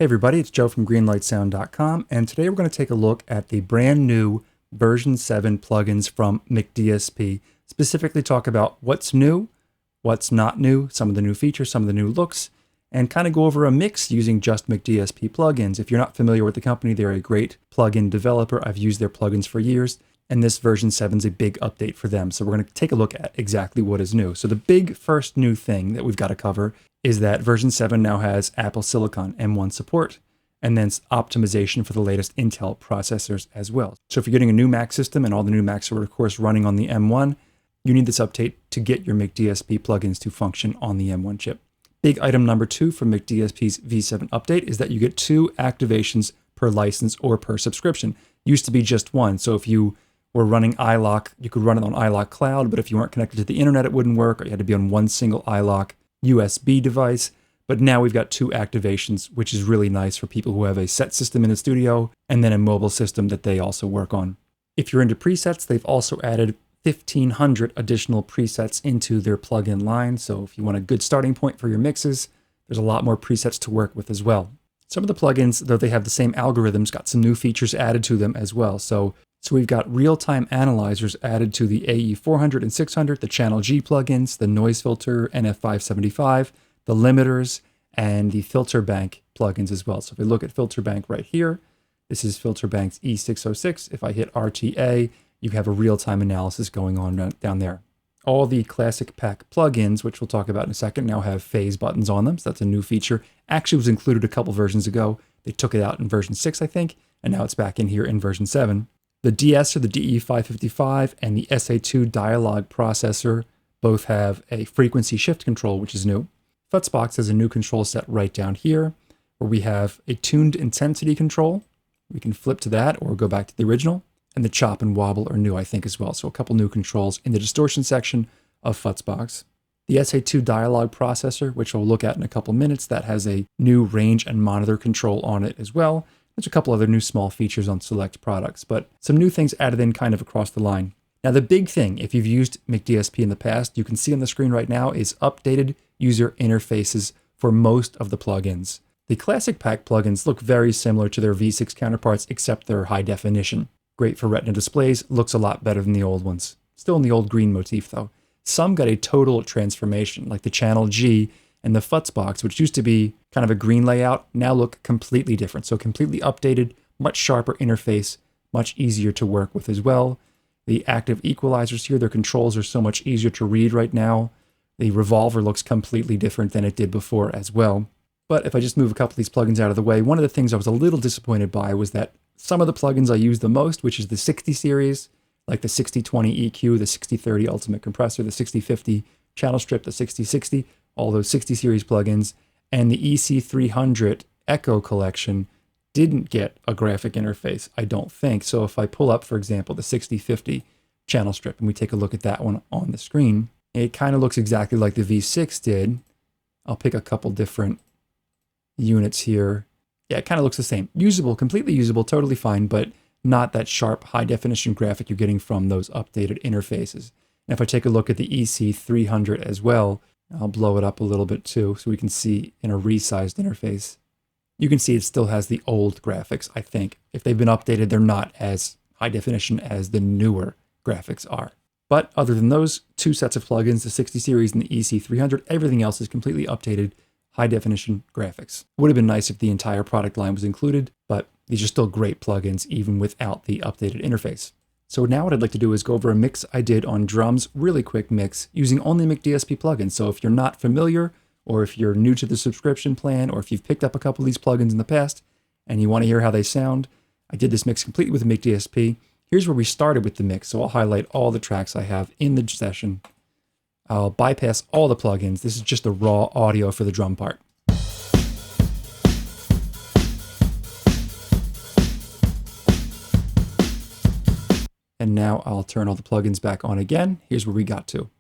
Hey everybody, it's Joe from greenlightsound.com, and today we're going to take a look at the brand new version 7 plugins from McDSP. Specifically talk about what's new, what's not new, some of the new features, some of the new looks, and kind of go over a mix using just McDSP plugins. If you're not familiar with the company, they're a great plugin developer. I've used their plugins for years, and this version 7 is a big update for them. So we're going to take a look at exactly what is new. So the big first new thing that we've got to cover is that version 7 now has Apple Silicon M1 support, and then optimization for the latest Intel processors as well. So if you're getting a new Mac system, and all the new Macs are of course running on the M1, you need this update to get your McDSP plugins to function on the M1 chip. Big item number 2 from McDSP's V7 update is that you get 2 activations per license or per subscription. Used to be just one, so if you were running iLok, you could run it on iLok Cloud, but if you weren't connected to the internet, it wouldn't work, or you had to be on one single iLok USB device. But now we've got 2 activations, which is really nice for people who have a set system in the studio and then a mobile system that they also work on. If you're into presets, they've also added 1,500 additional presets into their plugin line. So if you want a good starting point for your mixes, there's a lot more presets to work with as well. Some of the plugins, though they have the same algorithms, got some new features added to them as well. So we've got real-time analyzers added to the AE400 and 600, the Channel G plugins, the noise filter, NF575, the limiters, and the filter bank plugins as well. So if we look at filter bank right here, this is filter bank's E606. If I hit RTA, you have a real-time analysis going on down there. All the classic pack plugins, which we'll talk about in a second, now have phase buttons on them. So that's a new feature. Actually was included a couple versions ago. They took it out in version 6, I think, and now it's back in here in version 7. The DS or the DE555 and the SA2 dialogue processor both have a frequency shift control, which is new. Futzbox has a new control set right down here, where we have a tuned intensity control. We can flip to that or go back to the original. And the chop and wobble are new, I think, as well. So a couple new controls in the distortion section of Futzbox. The SA2 dialogue processor, which we'll look at in a couple minutes, that has a new range and monitor control on it as well. There's a couple other new small features on select products, but some new things added in kind of across the line. Now, the big thing, if you've used McDSP in the past, you can see on the screen right now, is updated user interfaces for most of the plugins. The classic pack plugins look very similar to their V6 counterparts, except they're high definition. Great for retina displays, looks a lot better than the old ones. Still in the old green motif though. Some got a total transformation, like the Channel G and the Futzbox, which used to be kind of a green layout, now look completely different. So completely updated, much sharper interface, much easier to work with as well. The active equalizers here, their controls are so much easier to read right now. The revolver looks completely different than it did before as well. But if I just move a couple of these plugins out of the way, one of the things I was a little disappointed by was that some of the plugins I use the most, which is the 60 series, like the 6020 EQ, the 6030 Ultimate Compressor, the 6050 Channel Strip, the 6060, all those 60 series plugins, and the EC300 Echo collection didn't get a graphic interface, I don't think. So if I pull up, for example, the 6050 Channel Strip, and we take a look at that one on the screen, it kind of looks exactly like the V6 did. I'll pick a couple different units here. Yeah, it kind of looks the same. Usable, completely usable, totally fine, but not that sharp, high-definition graphic you're getting from those updated interfaces. And if I take a look at the EC300 as well, I'll blow it up a little bit too, so we can see in a resized interface. You can see it still has the old graphics, I think. If they've been updated, they're not as high definition as the newer graphics are. But other than those 2 sets of plugins, the 60 series and the EC300, everything else is completely updated, high-definition graphics. Would have been nice if the entire product line was included, but these are still great plugins even without the updated interface. So now what I'd like to do is go over a mix I did on drums, really quick mix, using only McDSP plugins. So if you're not familiar, or if you're new to the subscription plan, or if you've picked up a couple of these plugins in the past, and you want to hear how they sound, I did this mix completely with McDSP. Here's where we started with the mix, so I'll highlight all the tracks I have in the session. I'll bypass all the plugins. This is just the raw audio for the drum part. And now I'll turn all the plugins back on again. Here's where we got to.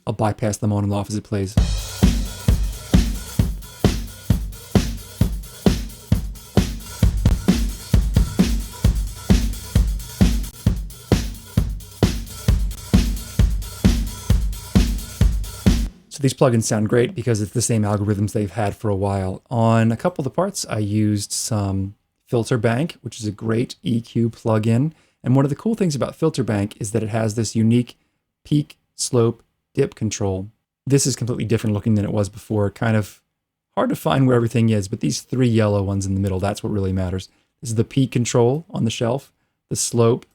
I'll bypass them on and off as it plays. So these plugins sound great because it's the same algorithms they've had for a while. On a couple of the parts, I used some Filter Bank, which is a great EQ plugin. And one of the cool things about Filter Bank is that it has this unique peak, slope, dip control. This is completely different looking than it was before. Kind of hard to find where everything is, but these three yellow ones in the middle, that's what really matters. This is the peak control on the shelf, the slope,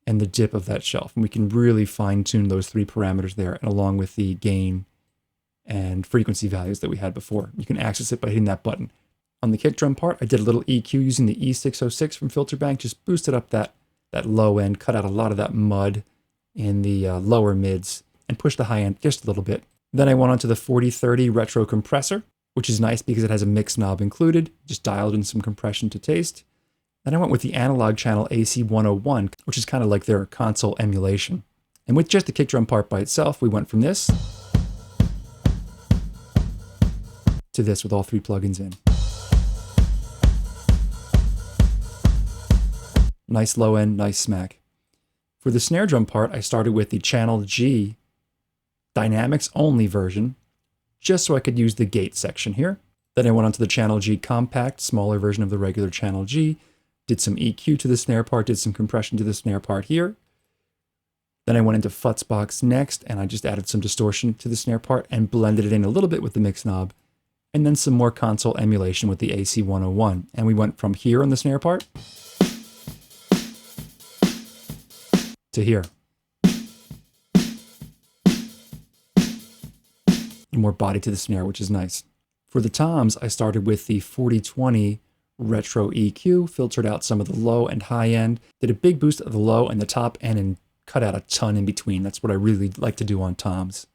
and the dip of that shelf. And we can really fine tune those three parameters there, and along with the gain and frequency values that we had before. You can access it by hitting that button. On the kick drum part, I did a little EQ using the E606 from Filter Bank, just boosted up that low end, cut out a lot of that mud in the lower mids, and pushed the high end just a little bit. Then I went on to the 4030 retro compressor, which is nice because it has a mix knob included, just dialed in some compression to taste. Then I went with the analog channel AC101, which is kind of like their console emulation. And with just the kick drum part by itself, we went from this to this with all three plugins in. Nice low end, nice smack. For the snare drum part, I started with the Channel G Dynamics only version, just so I could use the gate section here. Then I went on to the Channel G Compact, smaller version of the regular Channel G, did some EQ to the snare part, did some compression to the snare part here. Then I went into Futzbox next, and I just added some distortion to the snare part and blended it in a little bit with the mix knob, and then some more console emulation with the AC101. And we went from here on the snare part to here. And more body to the snare, which is nice. For the toms, I started with the 4020 retro EQ, filtered out some of the low and high end, did a big boost of the low and the top end, and cut out a ton in between. That's what I really like to do on toms.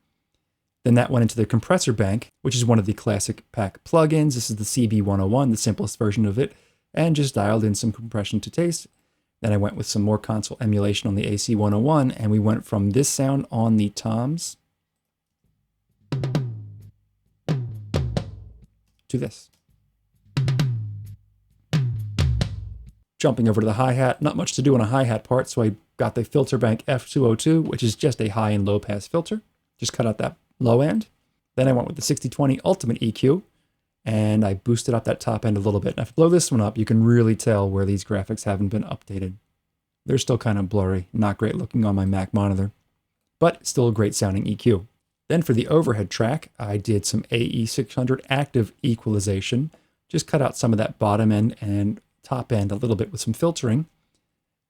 Then that went into the compressor bank, which is one of the classic pack plugins. This is the CB101, the simplest version of it, and just dialed in some compression to taste. Then I went with some more console emulation on the AC101, and we went from this sound on the toms to this. Jumping over to the hi-hat, not much to do on a hi-hat part, so I got the Filter Bank F202, which is just a high and low pass filter. Just cut out that low end. Then I went with the 6020 Ultimate EQ, and I boosted up that top end a little bit. Now if you blow this one up, you can really tell where these graphics haven't been updated. They're still kind of blurry, not great looking on my Mac monitor, but still a great sounding EQ. Then for the overhead track, I did some AE600 active equalization, just cut out some of that bottom end and top end a little bit with some filtering.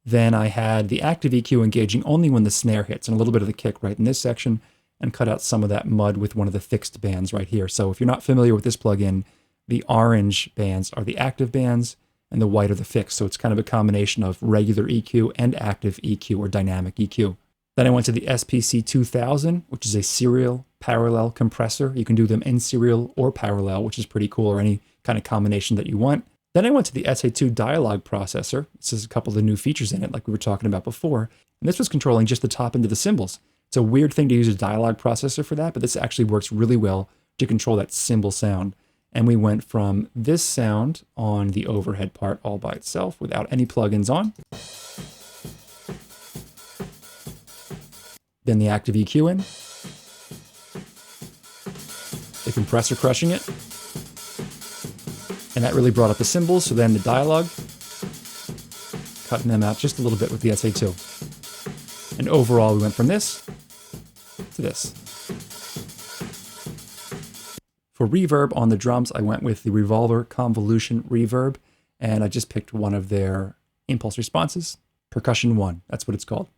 Then I had the active EQ engaging only when the snare hits and a little bit of the kick right in this section, and cut out some of that mud with one of the fixed bands right here. So if you're not familiar with this plugin, the orange bands are the active bands and the white are the fixed. So it's kind of a combination of regular EQ and active EQ or dynamic EQ. Then I went to the SPC 2000, which is a serial parallel compressor. You can do them in serial or parallel, which is pretty cool, or any kind of combination that you want. Then I went to the SA2 dialogue processor. This is a couple of the new features in it, like we were talking about before. And this was controlling just the top end of the cymbals. It's a weird thing to use a dialogue processor for that, but this actually works really well to control that cymbal sound. And we went from this sound on the overhead part all by itself without any plugins on. Then the active EQ in. The compressor crushing it. And that really brought up the cymbals, so then the dialogue, cutting them out just a little bit with the SA2. And overall, we went from this to this. For reverb on the drums, I went with the Revolver Convolution Reverb, and I just picked one of their impulse responses, Percussion 1, that's what it's called.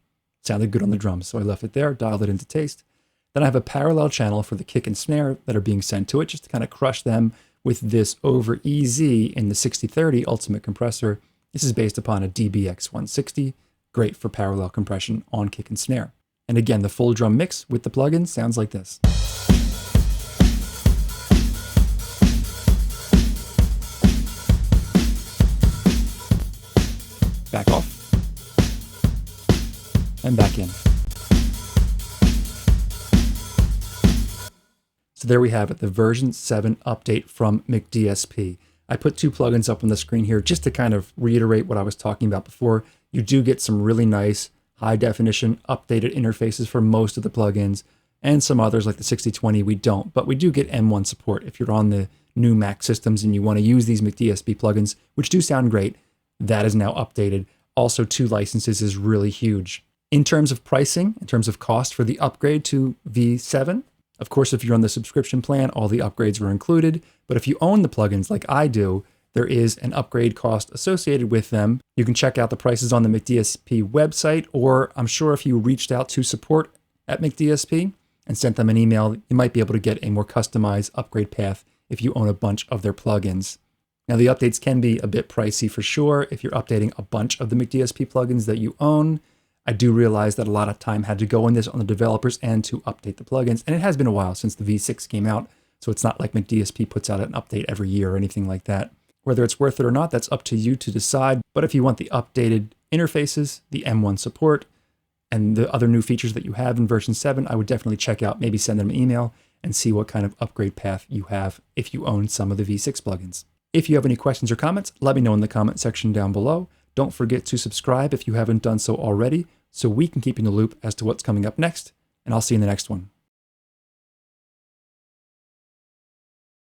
Sounded good on the drums, so I left it there, dialed it into taste. Then I have a parallel channel for the kick and snare that are being sent to it, just to kind of crush them with this over EZ in the 6030 Ultimate Compressor. This is based upon a DBX 160, great for parallel compression on kick and snare. And again, the full drum mix with the plugin sounds like this. Back off. And back in. So there we have it, the version 7 update from McDSP. I put two plugins up on the screen here just to kind of reiterate what I was talking about before. You do get some really nice high definition updated interfaces for most of the plugins, and some others like the 6020 we don't, but we do get M1 support. If you're on the new Mac systems and you want to use these McDSP plugins, which do sound great, that is now updated. Also, 2 licenses is really huge. In terms of pricing, in terms of cost for the upgrade to V7, of course, if you're on the subscription plan, all the upgrades were included. But if you own the plugins like I do, there is an upgrade cost associated with them. You can check out the prices on the McDSP website, or I'm sure if you reached out to support at McDSP and sent them an email, you might be able to get a more customized upgrade path if you own a bunch of their plugins. Now, the updates can be a bit pricey for sure if you're updating a bunch of the McDSP plugins that you own. I do realize that a lot of time had to go in this on the developers end to update the plugins, and it has been a while since the V6 came out, so it's not like McDSP puts out an update every year or anything like that. Whether it's worth it or not, that's up to you to decide, but if you want the updated interfaces, the M1 support, and the other new features that you have in version 7, I would definitely check out, maybe send them an email and see what kind of upgrade path you have if you own some of the V6 plugins. If you have any questions or comments, let me know in the comment section down below. Don't forget to subscribe if you haven't done so already, so we can keep you in the loop as to what's coming up next, and I'll see you in the next one.